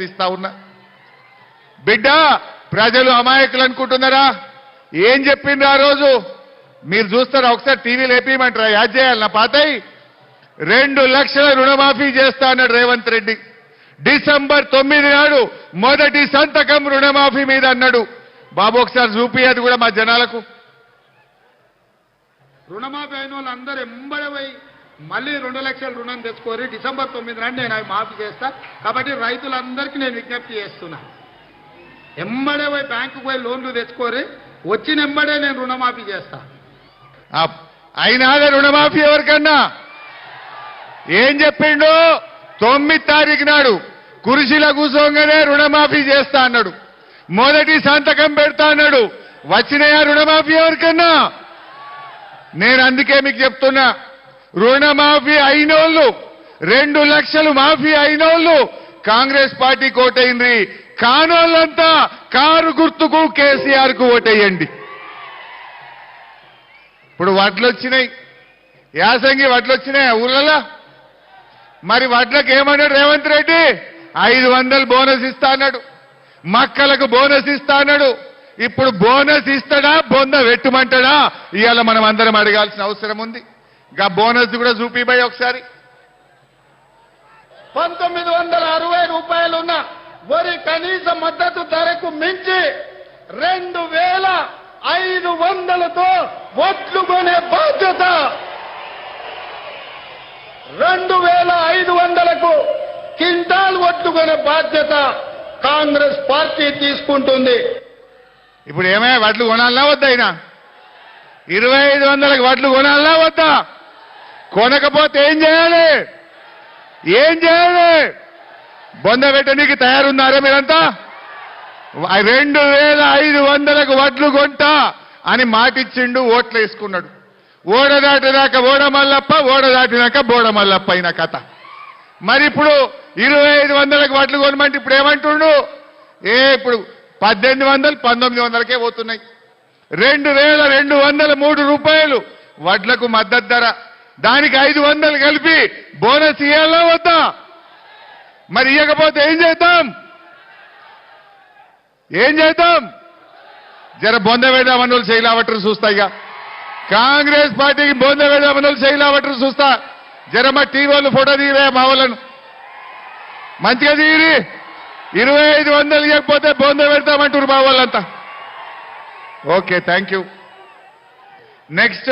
ఇస్తా ఉన్నా. బిడ్డ ప్రజలు అమాయకులు అనుకుంటున్నారా? ఏం చెప్పిండ్రు ఆ రోజు? మీరు చూస్తారా? ఒకసారి టీవీ లేపేయమంటారా? యాడ్ చేయాలి నా పాతయి. 2 లక్షల రుణమాఫీ చేస్తా అన్నాడు రేవంత్ రెడ్డి. డిసెంబర్ 9 నాడు మొదటి సంతకం రుణమాఫీ మీద అన్నాడు. బాబు ఒకసారి చూపియది కూడా మా జనాలకు. రుణమాఫీ అయిన వాళ్ళు అందరూ ఎంబడపోయి మళ్ళీ 2 లక్షల రుణం తెచ్చుకోరి. డిసెంబర్ 9 నాడు నేను అవి మాఫీ చేస్తా. కాబట్టి రైతులందరికీ నేను విజ్ఞప్తి చేస్తున్నా, ఎంబడే పోయి బ్యాంకుకు పోయి లోన్లు తెచ్చుకోరి, వచ్చిన ఎంబడే నేను రుణమాఫీ చేస్తా. అయినాదే రుణమాఫీ ఎవరికన్నా? ఏం చెప్పిండు? 9 తారీఖు నాడు కుర్చీలో కూర్చోగానే రుణమాఫీ చేస్తా అన్నాడు. మొదటి సంతకం పెడతా అన్నాడు. వచ్చినాయా రుణమాఫీ ఎవరికన్నా? నేను అందుకే మీకు చెప్తున్నా, రుణమాఫీ అయినోళ్ళు 2 లక్షలు మాఫీ అయినోళ్ళు కాంగ్రెస్ పార్టీకి ఓటైంది. కానోళ్ళంతా కారు గుర్తుకు కేసీఆర్ కు ఓటేయండి. ఇప్పుడు వడ్లు వచ్చినాయి, యాసంగి వడ్లు వచ్చినాయి ఊళ్ళలో. మరి వడ్లకు ఏమన్నాడు రేవంత్ రెడ్డి? 500 బోనస్ ఇస్తా అన్నాడు. మక్కలకు బోనస్ ఇస్తా అన్నాడు. ఇప్పుడు బోనస్ ఇస్తాడా బొంద వెట్టుమంటాడా? ఇవాళ మనం అందరం అడగాల్సిన అవసరం ఉంది. ఇంకా బోనస్ కూడా చూపిపోయి ఒకసారి. 1960 రూపాయలున్న వరి కనీస మద్దతు ధరకు మించి 2500తో ఒట్లు కొనే బాధ్యత, 2500కు క్వింటాల్ ఒట్లు కొనే బాధ్యత కాంగ్రెస్ పార్టీ తీసుకుంటుంది. ఇప్పుడు ఏమైనా వడ్లు కొనాలన్నా వద్దా? అయినా 2500లకు వడ్లు కొనాలన్నా వద్దా? కొనకపోతే ఏం చేయాలి? ఏం చేయాలి? బొంద పెట్టడానికి తయారున్నారా మీరంతా? 2500లకు వడ్లు కొంటా అని మాటిచ్చిండు, ఓట్లు వేసుకున్నాడు. ఓడ దాటినాక ఓడమల్లప్ప, ఓడ దాటినాక బోడమల్లప్ప అయిన కథ. మరి ఇప్పుడు 2500లకు వడ్లు కొనమంటే ఇప్పుడు ఏమంటుండు? ఇప్పుడు 1800, 1900కే పోతున్నాయి. 2203 రూపాయలు వడ్లకు మద్దతు ధర. దానికి 500 కలిపి బోనస్ ఇవ్వాలా వద్దా? మరి ఇవ్వకపోతే ఏం చేద్దాం? ఏం చేద్దాం? జర బొంద వేద్దామని వాళ్ళు చేయలేవటరు చూస్తా. ఇక కాంగ్రెస్ పార్టీకి బొంద వేద్దామని వాళ్ళు చేయలేవటరు చూస్తా. జర మా టీవీ వాళ్ళు ఫోటో తీరే మా వాళ్ళను మంచిగా తీరి. 2500 ఇవ్వకపోతే బొంద పెడతామంటారు మా వాళ్ళంతా. Okay, thank you. Next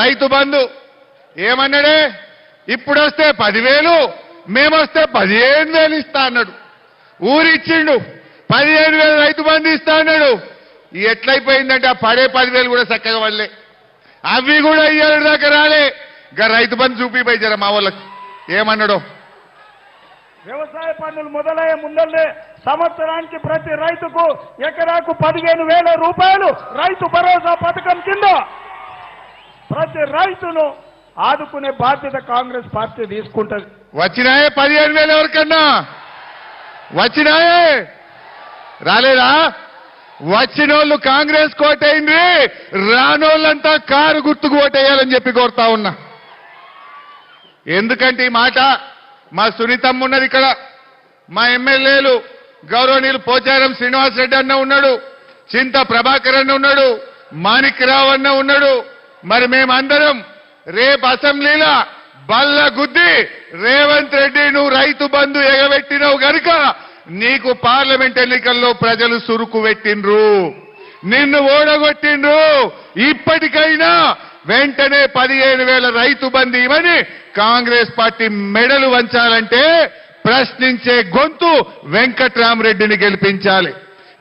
Rythu Bandhu ఏమన్నాడే? ఇప్పుడు వస్తే 10,000, మేమొస్తే 15,000 ఇస్తా అన్నాడు. ఊరిచ్చిండు. 15,000 రైతు బంధు ఇస్తా అన్నాడు. ఎట్లయిపోయిందంటే ఆ పడే 10,000 కూడా చక్కగా వాళ్ళే. అవి కూడా ఇయ్యాలి దాకా రాలే. ఇంకా రైతు బంధు చూపిపోయి జర మా వాళ్ళకు ఏమన్నాడో. వ్యవసాయ పన్నులు మొదలయ్యే ముందల్లే సంవత్సరానికి ప్రతి రైతుకు ఎకరాకు 15,000 రూపాయలు రైతు భరోసా పథకం కింద ప్రతి రైతును ఆదుకునే బాధ్యత కాంగ్రెస్ పార్టీ తీసుకుంటది. వచ్చినాయే 15,000 ఎవరికన్నా? వచ్చినాయే? రాలేదా? వచ్చినోళ్ళు కాంగ్రెస్ కోటైంది, రానోళ్ళంతా కారు గుర్తుకు ఓటేయాలని చెప్పి కోరుతా ఉన్నా. ఎందుకంటే ఈ మాట మా సునీతమ్మ ఉన్నది ఇక్కడ, మా ఎమ్మెల్యేలు గౌరవనీయులు పోచారం శ్రీనివాసరెడ్డి అన్న ఉన్నాడు, చింత ప్రభాకర్ అన్న ఉన్నాడు, మాణిక్యరావు అన్న ఉన్నాడు. మరి మేమందరం రేపు అసెంబ్లీలో బల్ల గుద్ది రేవంత్ రెడ్డి నువ్వు రైతు బంధు ఎగబెట్టినవు గనుక నీకు పార్లమెంట్ ఎన్నికల్లో ప్రజలు సురుకు పెట్టిండ్రు, నిన్ను ఓడగొట్టిండ్రు. ఇప్పటికైనా వెంటనే 15,000 రైతు బంధు ఇవ్వని కాంగ్రెస్ పార్టీ మెడలు వంచాలంటే ప్రశ్నించే గొంతు వెంకట్రామరెడ్డిని గెలిపించాలి.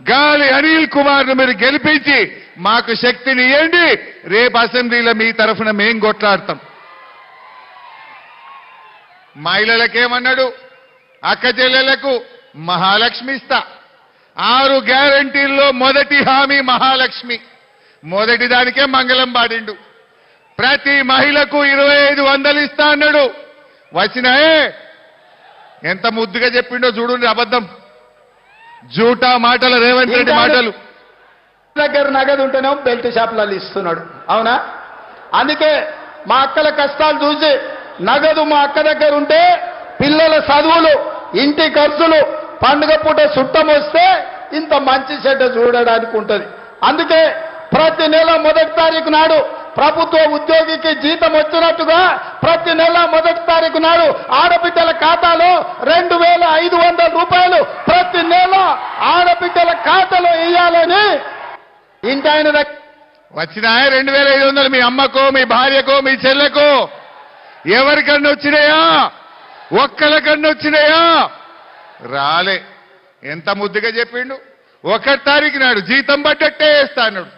గాలి అనిల్ కుమార్ను మీరు గెలిపించి మాకు శక్తిని ఇవ్వండి. రేపు అసెంబ్లీలో మీ తరఫున మేం కొట్లాడతాం. మహిళలకేమన్నాడు? అక్క చెల్లెలకు మహాలక్ష్మి ఇస్తా. 6 గ్యారంటీల్లో మొదటి హామీ మహాలక్ష్మి. మొదటి దానికే మంగళం పాడిండు. ప్రతి మహిళకు 2500 ఇస్తా అన్నాడు. వచ్చినాయే? ఎంత ముద్దుగా చెప్పిండో చూడండి. అబద్ధం, జూటా మాటలు, రేవంత్ రెడ్డి మాటలు. దగ్గర నగదు ఉంటేనే బెల్ట్ షాపులలో ఇస్తున్నాడు. అవునా? అందుకే మా అక్కల కష్టాలు చూసి నగదు మా అక్క దగ్గర ఉంటే పిల్లల చదువులు, ఇంటి ఖర్చులు, పండుగ పూట చుట్టం వస్తే ఇంత మంచి చెడ్డ చూడడానికి ఉంటుంది. అందుకే ప్రతి నెల 1వ తారీఖు నాడు ప్రభుత్వ ఉద్యోగికి జీతం వచ్చినట్టుగా ప్రతి నెల 1వ తారీఖు నాడు ఆడబిడ్డల ఖాతాలో 2,500 రూపాయలు ప్రతి నెల ఆడబిడ్డల ఖాతాలో వేయాలని ఇంటి ఆయన వచ్చినాయా 2,500 మీ అమ్మకో మీ భార్యకో మీ చెల్లెకో ఎవరికన్నా వచ్చినాయా? ఒక్కరికన్నా వచ్చినాయా? రాలే. ఎంత ముద్దుగా చెప్పిండు. 1వ తారీఖు నాడు జీతం పడ్డట్టే వేస్తా అన్నాడు.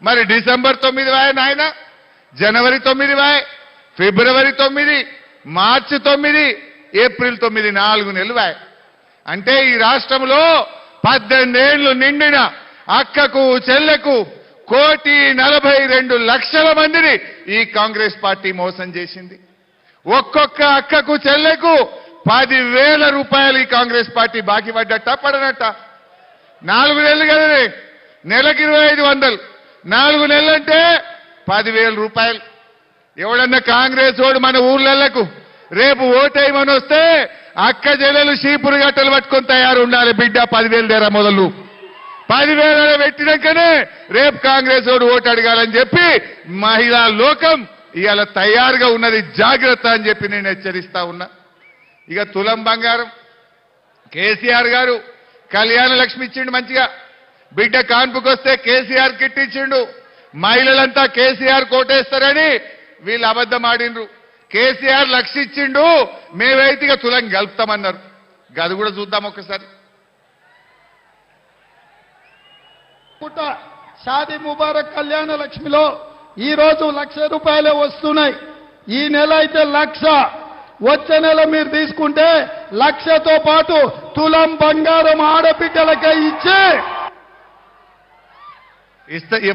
మరి డిసెంబర్ 9 వాయ నాయన, జనవరి 9 వాయ, ఫిబ్రవరి 9, మార్చి 9, ఏప్రిల్ 9, 4 నెలలు వాయ. అంటే ఈ రాష్ట్రంలో 18 ఏళ్లు నిండిన అక్కకు చెల్లెకు 1,42,00,000 మందిని ఈ కాంగ్రెస్ పార్టీ మోసం చేసింది. ఒక్కొక్క అక్కకు చెల్లెకు 10,000 రూపాయలు ఈ కాంగ్రెస్ పార్టీ బాకీ పడ్డట్ట పడనట్ట. 4 నెలలు కదనే, నెలకి 2,500, 4 నెలలంటే 10,000 రూపాయలు. ఎవడన్నా కాంగ్రెస్ వాడు మన ఊర్లకు రేపు ఓటేయమని వస్తే అక్క చెల్లెలు చీపురు గట్టలు పట్టుకొని తయారు ఉండాలి. బిడ్డ 10,000 దేరా మొదలు 10,000 పెట్టినాకనే రేపు కాంగ్రెస్ వాడు ఓటు అడగాలని చెప్పి మహిళా లోకం ఇవాళ తయారుగా ఉన్నది. జాగ్రత్త అని చెప్పి నేను హెచ్చరిస్తా ఉన్నా. ఇక తులం బంగారం కేసీఆర్ గారు కళ్యాణ లక్ష్మి ఇచ్చిండు మంచిగా. బిడ్డ కాన్పుకొస్తే కేసీఆర్ కిట్ ఇచ్చిండు. మహిళలంతా కేసీఆర్ కోటేస్తారని వీళ్ళు అబద్ధం ఆడిండ్రు. కేసీఆర్ లక్ష ఇచ్చిండు, మేమైతే ఇక తులం గలుపుతామన్నారు. గది కూడా చూద్దాం ఒకసారి. పుట్ట షాదీ ముబారక్ కళ్యాణ లక్ష్మిలో ఈ రోజు 1,00,000 రూపాయలే వస్తున్నాయి. ఈ నెల అయితే 1,00,000. వచ్చే నెల మీరు తీసుకుంటే 1,00,000తో పాటు తులం బంగారం ఆడబిడ్డలకే ఇచ్చే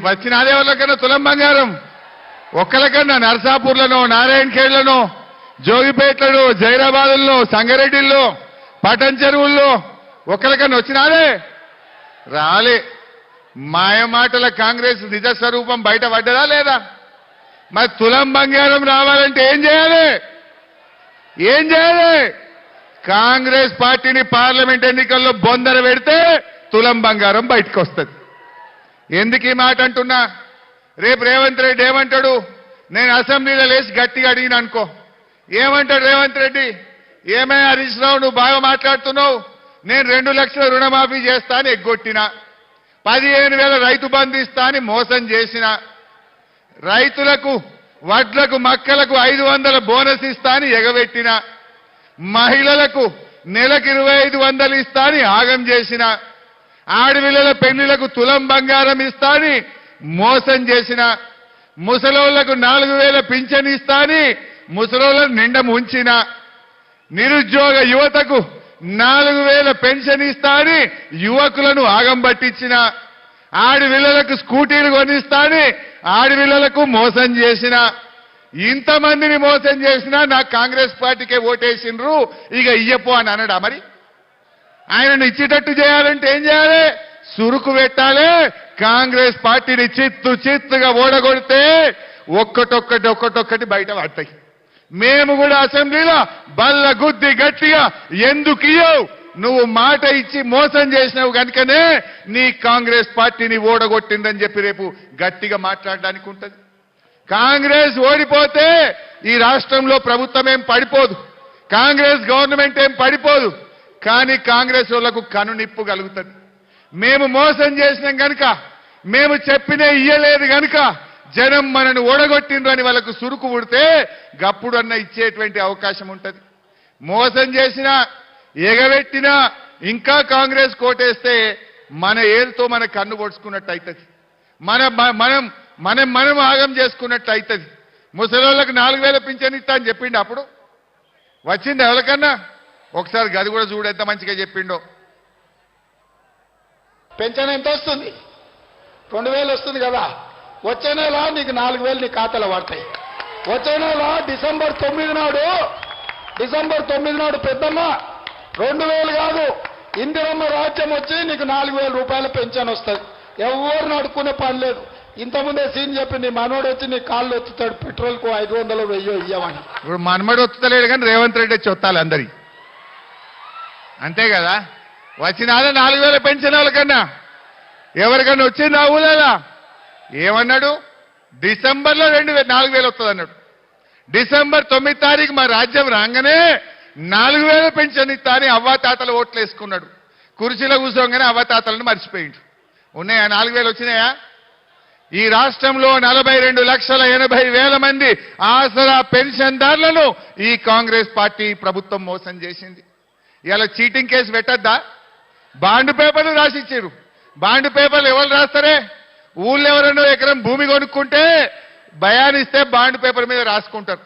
వచ్చిన అదే వాళ్ళకన్నా తులం బంగారం ఒక్కరికన్నా నర్సాపూర్లను, నారాయణఖేడ్లను, జోగిపేట్లను, జైరాబాదుల్లో, సంగారెడ్డిల్లో, పటన్ చెరువుల్లో ఒక్కరికన్నా వచ్చినారే? రాలే. మాయమాటల కాంగ్రెస్ నిజ స్వరూపం బయట పడ్డదా లేదా? మరి తులం బంగారం రావాలంటే ఏం చేయాలి? ఏం చేయాలి? కాంగ్రెస్ పార్టీని పార్లమెంట్ ఎన్నికల్లో బొందర పెడితే తులం బంగారం బయటకు వస్తుంది. ఎందుకు ఈ మాట అంటున్నా? రేపు రేవంత్ రెడ్డి ఏమంటాడు? నేను అసెంబ్లీలో లేచి గట్టిగా అడిగిన అనుకో, ఏమంటాడు రేవంత్ రెడ్డి? ఏమే హరీష్ రావు నువ్వు బాగా మాట్లాడుతున్నావు, నేను 2 లక్షల రుణమాఫీ చేస్తా అని ఎగ్గొట్టినా, 15,000 రైతు బంధు ఇస్తా అని మోసం చేసిన, రైతులకు వడ్లకు మక్కలకు 500 బోనస్ ఇస్తా అని ఎగబెట్టిన, మహిళలకు నెలకు 2,500 ఇస్తా అని ఆగం చేసిన, ఆడపిల్లల పెళ్లిలకు తులం బంగారం ఇస్తా అని మోసం చేసిన, ముసలోళ్లకు 4,000 పింఛన్ ఇస్తా అని ముసలోళ్లను నిండ ముంచిన, నిరుద్యోగ యువతకు 4,000 పెన్షన్ ఇస్తా అని యువకులను ఆగం పట్టించిన, ఆడపిల్లలకు స్కూటీలు కొనిస్తా అని ఆడపిల్లలకు మోసం చేసిన, ఇంతమందిని మోసం చేసినా నాకు కాంగ్రెస్ పార్టీకే ఓటేసిండ్రు ఇక ఇయ్యపో అని అనడా? మరి ఆయనను ఇచ్చేటట్టు చేయాలంటే ఏం చేయాలి? సురుకు పెట్టాలి. కాంగ్రెస్ పార్టీని చిత్తుగా ఓడగొడితే ఒక్కటొక్కటి బయట పడతాయి. మేము కూడా అసెంబ్లీలో బల్ల గుద్ది గట్టిగా ఎందుకు ఇయ్యవు, నువ్వు మాట ఇచ్చి మోసం చేసినావు కనుకనే నీ కాంగ్రెస్ పార్టీని ఓడగొట్టిందని చెప్పి రేపు గట్టిగా మాట్లాడడానికి ఉంటుంది. కాంగ్రెస్ ఓడిపోతే ఈ రాష్ట్రంలో ప్రభుత్వం ఏం పడిపోదు, కాంగ్రెస్ గవర్నమెంట్ ఏం పడిపోదు. కానీ కాంగ్రెస్ వాళ్లకు కనునిప్పు కలుగుతుంది. మేము మోసం చేసినాం కనుక, మేము చెప్పినే ఇయ్యలేదు కనుక జనం మనను ఓడగొట్టిండ్రని వాళ్ళకు సురుకు పుడితే గప్పుడన్నా ఇచ్చేటువంటి అవకాశం ఉంటుంది. మోసం చేసినా ఎగబెట్టినా ఇంకా కాంగ్రెస్ కోటేస్తే మన ఏరుతో మన కన్ను పొడుచుకున్నట్టు అవుతుంది, మనం ఆగం చేసుకున్నట్టు అవుతుంది. ముసలోళ్ళకు 4,000 పింఛన్ ఇస్తా అని చెప్పిండు. అప్పుడు వచ్చింది ఎవరికన్నా? ఒకసారి గది కూడా చూడు ఎంత మంచిగా చెప్పిండో. పెన్షన్ ఎంత వస్తుంది? 2,000 వస్తుంది కదా. వచ్చే నెల నీకు 4,000 నీ ఖాతాలో పడతాయి. వచ్చే నెల డిసెంబర్ 9 నాడు పెద్దమ్మ 2,000 కాదు, ఇందిరమ్మ రాజ్యం వచ్చి నీకు 4,000 రూపాయల పెన్షన్ వస్తుంది. ఎవరు అడుక్కునే పని లేదు. ఇంతకుముందే సీన్ చెప్పి నీ మనోడు వచ్చి నీ కాళ్ళు ఎత్తుతాడు, పెట్రోల్కు 500 1000 ఇయ్యమని. ఇప్పుడు మనమడు వస్తలేడు కానీ రేవంత్ రెడ్డి వచ్చి వస్తాలి అందరి, అంతే కదా. వచ్చినాదా 4,000 పెన్షన్ వాళ్ళకన్నా ఎవరికన్నా వచ్చిందా ఊళ్ళలా ఏమన్నాడు డిసెంబర్లో 4,000 వస్తుంది అన్నాడు డిసెంబర్ 9 తారీఖు మా రాజ్యం రాగానే 4,000 పెన్షన్ ఇస్తా అని అవ్వాతాతలు ఓట్లు వేసుకున్నాడు కుర్చీలో కూర్చోగానే అవ్వాతాతలను మర్చిపోయిండు ఉన్నాయా 4,000 వచ్చినాయా ఈ రాష్ట్రంలో 42,80,000 మంది ఆసరా పెన్షన్దారులను ఈ కాంగ్రెస్ పార్టీ ప్రభుత్వం మోసం చేసింది ఇలా చీటింగ్ కేసు పెట్టద్దా బాండ్ పేపర్లు రాసిచ్చారు బాండ్ పేపర్లు ఎవరు రాస్తారే ఊళ్ళో ఎవరన్నా ఎకరం భూమి కొనుక్కుంటే భయానిస్తే బాండ్ పేపర్ మీద రాసుకుంటారు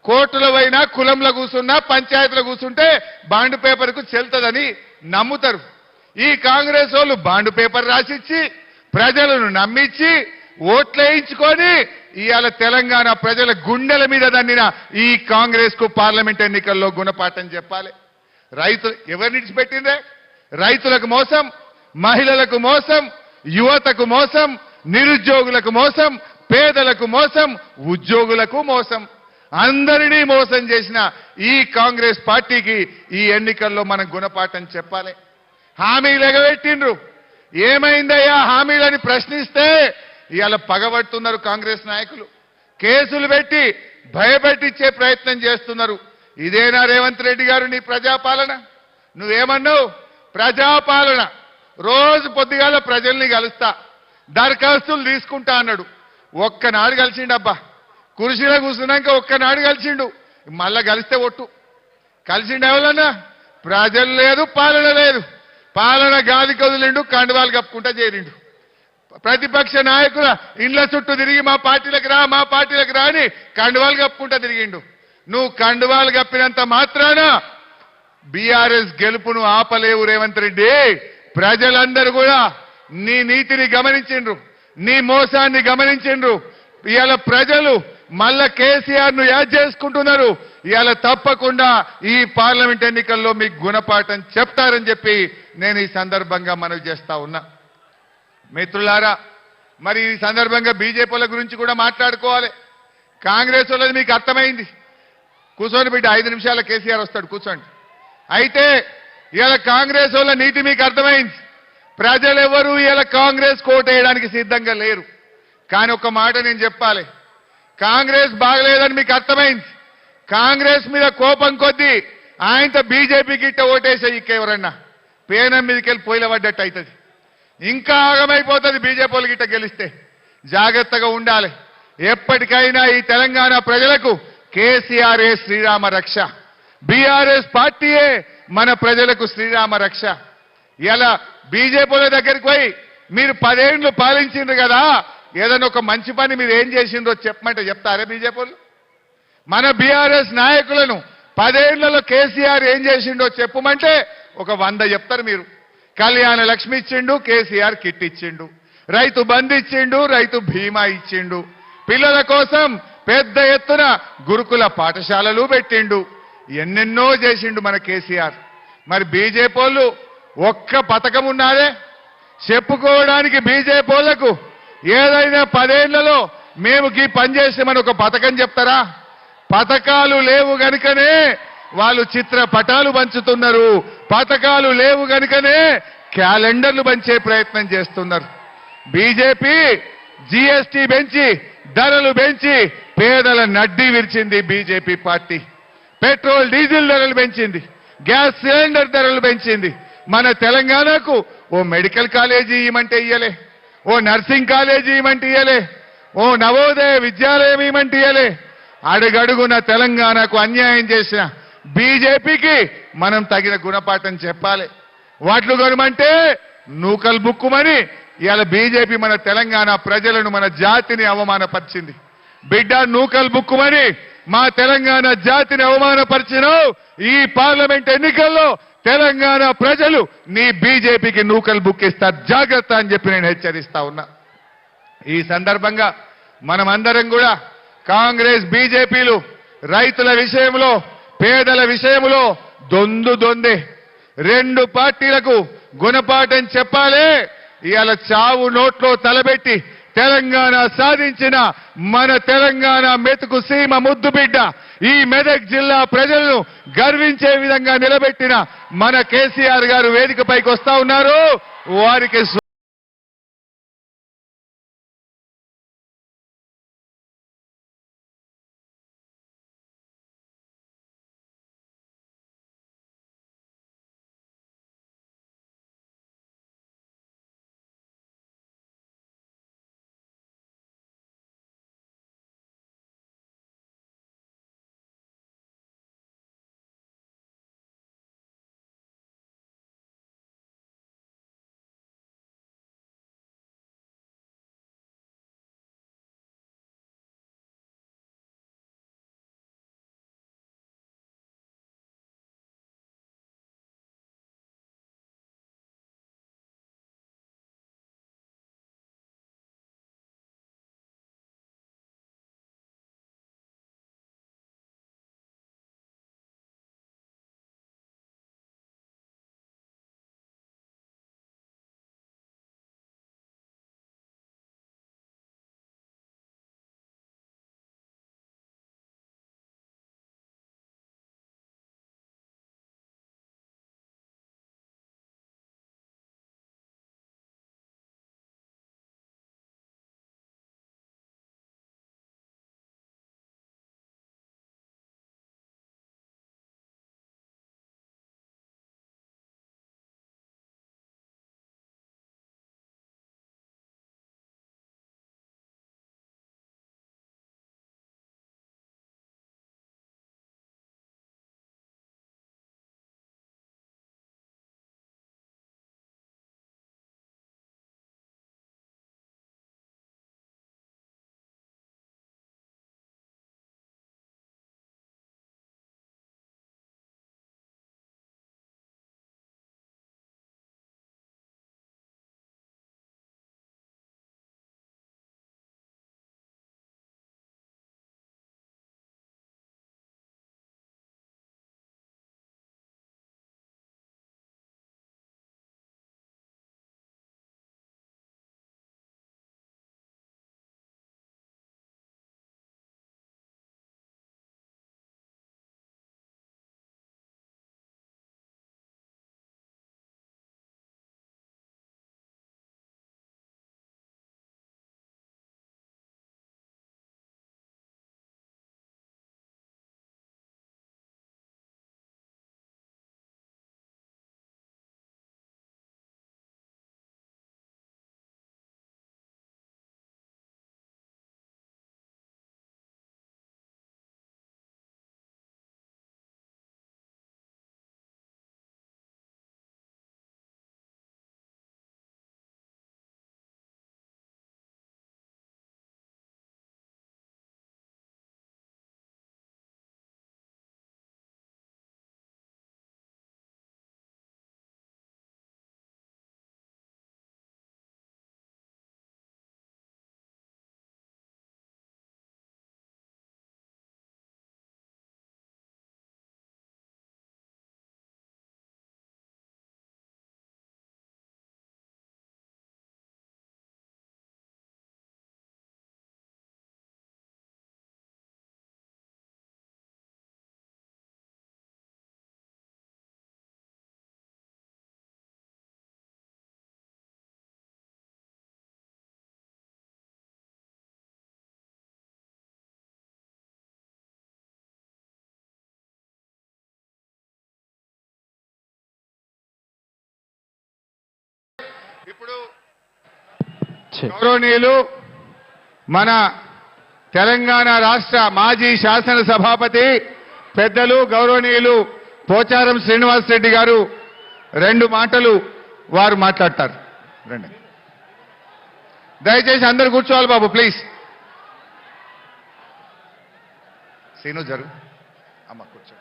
కోర్టులో పోయినా కులంలో కూర్చున్నా పంచాయతీలో కూర్చుంటే బాండ్ పేపర్కు చెల్తదని నమ్ముతారు ఈ కాంగ్రెస్ వాళ్ళు బాండ్ పేపర్ రాసిచ్చి ప్రజలను నమ్మించి ఓట్లేయించుకొని ఇవాళ తెలంగాణ ప్రజల గుండెల మీద దన్నిన ఈ కాంగ్రెస్ కు పార్లమెంట్ ఎన్నికల్లో గుణపాఠం చెప్పాలి రైతులు ఎవరిని విడిచిపెట్టిందే రైతులకు మోసం మహిళలకు మోసం యువతకు మోసం నిరుద్యోగులకు మోసం పేదలకు మోసం ఉద్యోగులకు మోసం అందరినీ మోసం చేసిన ఈ కాంగ్రెస్ పార్టీకి ఈ ఎన్నికల్లో మనం గుణపాఠం చెప్పాలి హామీలు ఎగబెట్టిండ్రు ఏమైందయ్యా హామీలని ప్రశ్నిస్తే ఇవాళ పగబడుతున్నారు కాంగ్రెస్ నాయకులు కేసులు పెట్టి భయపెట్టించే ప్రయత్నం చేస్తున్నారు ఇదేనా రేవంత్ రెడ్డి గారు నీ ప్రజాపాలన నువ్వేమన్నావు ప్రజాపాలన రోజు పొద్దుగాల ప్రజల్ని కలుస్తా దరఖాస్తులు తీసుకుంటా అన్నాడు ఒక్కనాడు కలిసిండబ్బా కుర్చీలో కూర్చున్నాక ఒక్కనాడు కలిసిండు మళ్ళా కలిస్తే ఒట్టు కలిసిండు ఎవరన్నా ప్రజలు లేదు పాలన లేదు పాలన గాలి కదిలిండు కండువాలు కప్పుకుంటా చేరిండు ప్రతిపక్ష నాయకుల ఇండ్ల చుట్టూ తిరిగి మా పార్టీలకు రా అని కండువాలు కప్పుకుంటా తిరిగిండు నువ్వు కండువాలు కప్పినంత మాత్రాన బీఆర్ఎస్ గెలుపును ఆపలేవు రేవంత్ రెడ్డి ప్రజలందరూ కూడా నీ నీతిని గమనించిండ్రు నీ మోసాన్ని గమనించిండ్రు ఇవాళ ప్రజలు మళ్ళా కేసీఆర్ ను యాద్ చేసుకుంటున్నారు ఇవాళ తప్పకుండా ఈ పార్లమెంట్ ఎన్నికల్లో మీకు గుణపాఠం చెప్తారని చెప్పి నేను ఈ సందర్భంగా మనవి చేస్తా ఉన్నా మిత్రులారా మరి ఈ సందర్భంగా బీజేపీల గురించి కూడా మాట్లాడుకోవాలి కాంగ్రెస్ వాళ్ళది మీకు అర్థమైంది కూర్చోండి బిడ్డ 5 నిమిషాల కేసీఆర్ వస్తాడు కూర్చోండి అయితే ఇవాళ కాంగ్రెస్ వాళ్ళ నీతి మీకు అర్థమైంది ప్రజలెవరూ ఇవాళ కాంగ్రెస్ కోటేయడానికి సిద్ధంగా లేరు కానీ ఒక మాట నేను చెప్పాలి కాంగ్రెస్ బాగలేదని మీకు అర్థమైంది కాంగ్రెస్ మీద కోపం కొద్దీ ఆయనతో బీజేపీకి ఇట్ట ఓటేసే ఎవరన్నా పేనం మీదకెళ్ళి పొయ్యిల పడ్డట్టు అవుతుంది ఇంకా ఆగమైపోతుంది బీజేపీ వాళ్ళకి ఇట్ట గెలిస్తే జాగ్రత్తగా ఉండాలి ఎప్పటికైనా ఈ తెలంగాణ ప్రజలకు కేసీఆర్ఏ శ్రీరామ రక్ష బీఆర్ఎస్ పార్టీయే మన ప్రజలకు శ్రీరామ రక్ష ఇలా బీజేపీల దగ్గరికి పోయి మీరు 10 ఏళ్లు పాలించిండ్రు కదా ఏదైనా ఒక మంచి పని మీరు ఏం చేసిండ్రో చెప్పమంటే చెప్తారే బీజేపీలు మన బీఆర్ఎస్ నాయకులను 10 ఏళ్లలో కేసీఆర్ ఏం చేసిండో చెప్పమంటే ఒక 100 చెప్తారు మీరు కళ్యాణ లక్ష్మి ఇచ్చిండు కేసీఆర్ కిట్ ఇచ్చిండు రైతు బంధు ఇచ్చిండు రైతు బీమా ఇచ్చిండు పిల్లల కోసం పెద్ద ఎత్తున గురుకుల పాఠశాలలు పెట్టిండు ఎన్నెన్నో చేసిండు మన కేసీఆర్ మరి బీజేపీలు ఒక్క పథకం ఉన్నారే చెప్పుకోవడానికి బీజేపీలకు ఏదైనా 10 ఏళ్లలో మేము ఈ పని చేసామని ఒక పథకం చెప్తారా పథకాలు లేవు గనుకనే వాళ్ళు చిత్రపటాలు పంచుతున్నారు పథకాలు లేవు గనుకనే క్యాలెండర్లు పంచే ప్రయత్నం చేస్తున్నారు బీజేపీ జీఎస్టీ పెంచి ధరలు పెంచి పేదల నడ్డి విరిచింది బీజేపీ పార్టీ పెట్రోల్ డీజిల్ ధరలు పెంచింది గ్యాస్ సిలిండర్ ధరలు పెంచింది మన తెలంగాణకు ఓ మెడికల్ కాలేజీ ఇవ్వమంటే ఇయ్యలే ఓ నర్సింగ్ కాలేజీ ఇవ్వమంటే ఇయ్యలే ఓ నవోదయ విద్యాలయం ఇవ్వమంటే ఇయ్యలే అడుగడుగున తెలంగాణకు అన్యాయం చేసిన బీజేపీకి మనం తగిన గుణపాఠం చెప్పాలి వాట్లు కొనమంటే నూకలు బుక్కుమని ఇవాళ బీజేపీ మన తెలంగాణ ప్రజలను మన జాతిని అవమానపరిచింది బిడ్డ నూకలు బుక్కుమని మా తెలంగాణ జాతిని అవమానపరిచినావు ఈ పార్లమెంట్ ఎన్నికల్లో తెలంగాణ ప్రజలు నీ బీజేపీకి నూకలు బుక్కిస్తారు జాగ్రత్త అని చెప్పి నేను హెచ్చరిస్తా ఉన్నా ఈ సందర్భంగా మనమందరం కూడా కాంగ్రెస్ బీజేపీలు రైతుల విషయంలో పేదల విషయంలో దొందే 2 పార్టీలకు గుణపాఠం చెప్పాలి ఇవాళ చావు నోట్లో తలబెట్టి తెలంగాణ సాధించిన మన తెలంగాణ మెతుకు సీమ ముద్దు బిడ్డ ఈ మెదక్ జిల్లా ప్రజలను గర్వించే విధంగా నిలబెట్టిన మన కేసీఆర్ గారు వేదికపైకి వస్తా ఉన్నారు. వారికి ఇప్పుడు గౌరవనీయులు మన తెలంగాణ రాష్ట్ర మాజీ శాసన సభాపతి పెద్దలు గౌరవనీయులు పోచారం శ్రీనివాస్ రెడ్డి గారు 2 మాటలు వారు మాట్లాడతారు. రండి, దయచేసి అందరు కూర్చోవాలి బాబు, ప్లీజ్. శ్రీను జరు అమ్మ కూర్చో.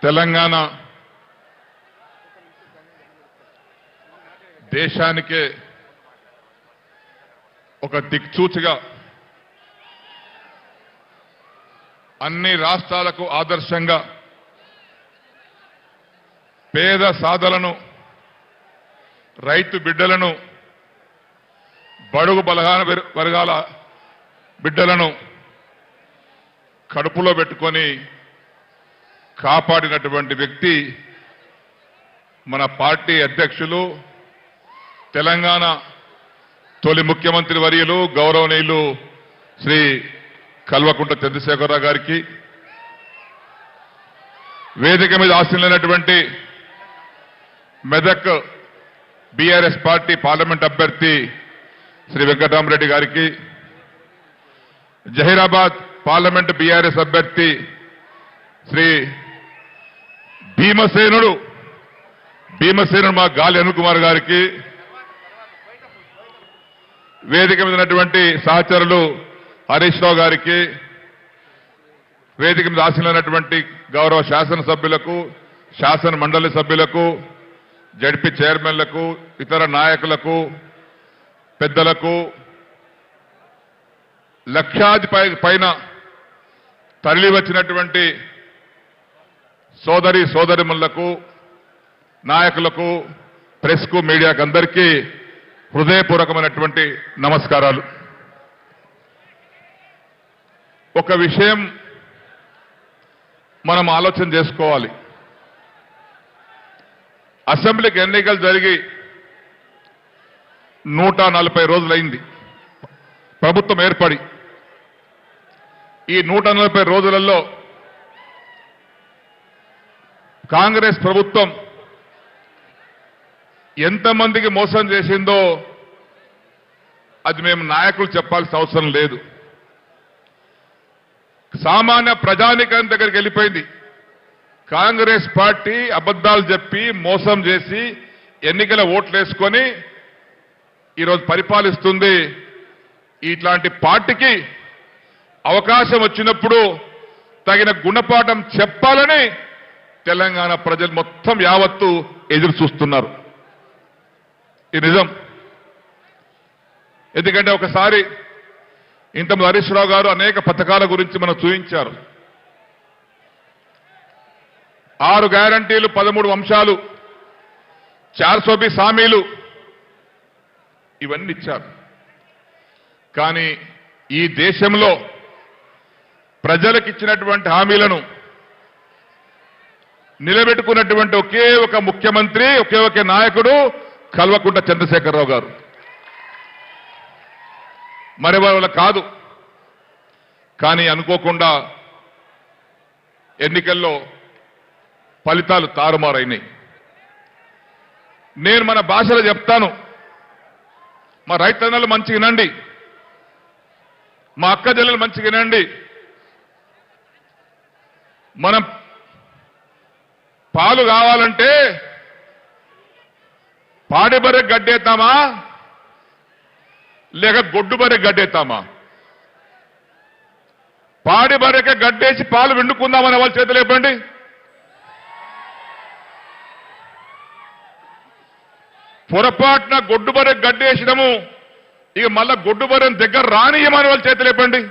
తెలంగాణ దేశానికే ఒక దిక్సూచిగా అన్ని రాష్ట్రాలకు ఆదర్శంగా పేద సాధలను రైతు బిడ్డలను బడుగు బలహీన వర్గాల బిడ్డలను కడుపులో పెట్టుకొని కాపాడినటువంటి వ్యక్తి మన పార్టీ అధ్యక్షులు తెలంగాణ తొలి ముఖ్యమంత్రి వర్యులు గౌరవనీయులు శ్రీ కల్వకుంట్ల చంద్రశేఖరరావు గారికి, వేదిక మీద ఆశీనులైనటువంటి మెదక్ బీఆర్ఎస్ పార్టీ పార్లమెంట్ అభ్యర్థి శ్రీ వెంకటరామరెడ్డి గారికి, జహీరాబాద్ పార్లమెంట్ బీఆర్ఎస్ అభ్యర్థి శ్రీ భీమసేనుడు మా గాలి అనిల్ కుమార్ గారికి, వేదిక మీద ఉన్నటువంటి సహచరులు హరీష్ రావు గారికి, వేదిక మీద ఆశీనులైనటువంటి గౌరవ శాసనసభ్యులకు, శాసన మండలి సభ్యులకు, జడ్పీ చైర్మన్లకు, ఇతర నాయకులకు, పెద్దలకు, లక్షాది పైన తరలి వచ్చినటువంటి సోదరిమణులకు, నాయకులకు, ప్రెస్కు, మీడియాకు అందరికీ హృదయపూర్వకమైనటువంటి నమస్కారాలు. ఒక విషయం మనం ఆలోచన చేసుకోవాలి. అసెంబ్లీకి ఎన్నికలు జరిగి 140 రోజులైంది ప్రభుత్వం ఏర్పడి. ఈ 140 రోజులలో కాంగ్రెస్ ప్రభుత్వం ఎంతమందికి మోసం చేసిందో అది మేము నాయకులు చెప్పాల్సిన అవసరం లేదు. సామాన్య ప్రజానికం దగ్గరికి వెళ్ళిపోయింది. కాంగ్రెస్ పార్టీ అబద్ధాలు చెప్పి మోసం చేసి ఎన్నికల ఓట్లేసుకొని ఈరోజు పరిపాలిస్తుంది. ఇట్లాంటి పార్టీకి అవకాశం వచ్చినప్పుడు తగిన గుణపాఠం చెప్పాలని తెలంగాణ ప్రజలు మొత్తం యావత్తు ఎదురు చూస్తున్నారు. ఇది నిజం. ఎందుకంటే ఒకసారి ఇంతకుముందు హరీష్ రావు గారు అనేక పథకాల గురించి మనం చూపించారు. 6 గ్యారంటీలు, 13 అంశాలు, 420 హామీలు ఇవన్నీ ఇచ్చారు. కానీ ఈ దేశంలో ప్రజలకు ఇచ్చినటువంటి హామీలను నిలబెట్టుకున్నటువంటి ఒకే ఒక ముఖ్యమంత్రి, ఒకే ఒక నాయకుడు కల్వకుంట్ల చంద్రశేఖరరావు గారు. మరి వాళ్ళ కాదు. కానీ అనుకోకుండా ఎన్నికల్లో ఫలితాలు తారుమారైనాయి. నేను మన భాషలో చెప్తాను. మా రైతన్నలు మంచిగా వినండి, మా అక్క చెల్లెలు మంచిగా వినండి. మనం పాలు కావాలంటే పాడి బర్రె గడ్డేస్తామా లేక గొడ్డు బర్రె గడ్డేస్తామా? పాడి బర్రెకే గడ్డేసి పాలు విండుకుందామనే వాళ్ళ చేతులు ఇవ్వండి. పొరపాటున గొడ్డు బర్రె గడ్డేసడము, ఇక మళ్ళా గొడ్డు బర్రెని దగ్గర రానియమని వాళ్ళ చేతులు ఇవ్వండి.